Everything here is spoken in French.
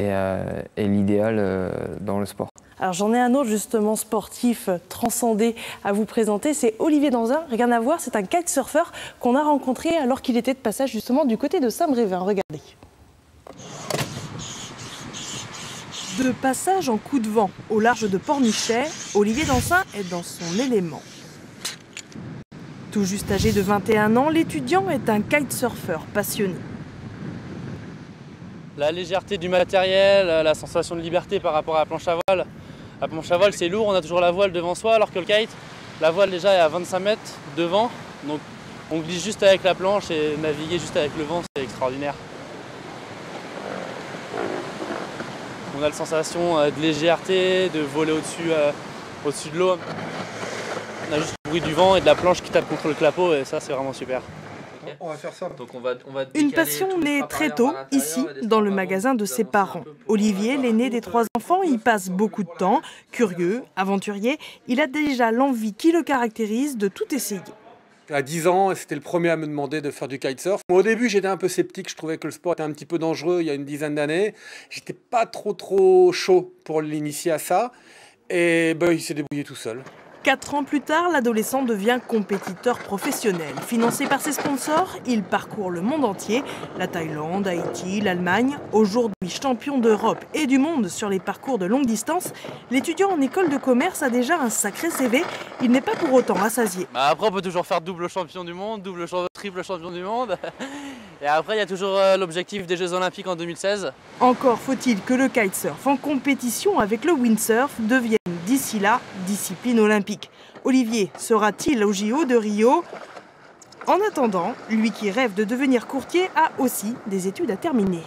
est l'idéal dans le sport. Alors j'en ai un autre justement sportif transcendé à vous présenter, c'est Olivier Danzin. Rien à voir, c'est un kitesurfer qu'on a rencontré alors qu'il était de passage justement du côté de Saint-Brévin. Regardez. De passage en coup de vent au large de Pornichet, Olivier Danzin est dans son élément. Tout juste âgé de 21 ans, l'étudiant est un kitesurfer passionné. La légèreté du matériel, la sensation de liberté par rapport à la planche à voile. La planche à voile c'est lourd, on a toujours la voile devant soi, alors que le kite, la voile déjà est à 25 mètres devant. Donc on glisse juste avec la planche et naviguer juste avec le vent, c'est extraordinaire. On a la sensation de légèreté, de voler au-dessus de l'eau. On a juste le bruit du vent et de la planche qui tape contre le clapot et ça c'est vraiment super. On va faire ça. Donc on va Une passion née très tôt, ici, dans le magasin de ses parents. Olivier, l'aîné des 3 enfants, y passe beaucoup de temps. Curieux, aventurier, il a déjà l'envie qui le caractérise de tout essayer. À 10 ans, c'était le premier à me demander de faire du kitesurf. Au début, j'étais un peu sceptique, je trouvais que le sport était un petit peu dangereux il y a une dizaine d'années. J'étais pas trop chaud pour l'initier à ça. Et il s'est débrouillé tout seul. 4 ans plus tard, l'adolescent devient compétiteur professionnel. Financé par ses sponsors, il parcourt le monde entier, la Thaïlande, Haïti, l'Allemagne. Aujourd'hui champion d'Europe et du monde sur les parcours de longue distance, l'étudiant en école de commerce a déjà un sacré CV. Il n'est pas pour autant rassasié. Après on peut toujours faire double champion du monde, triple champion du monde. Et après il y a toujours l'objectif des Jeux Olympiques en 2016. Encore faut-il que le kitesurf en compétition avec le windsurf devienne d'ici là discipline olympique. Olivier sera-t-il au JO de Rio? En attendant, lui qui rêve de devenir courtier a aussi des études à terminer.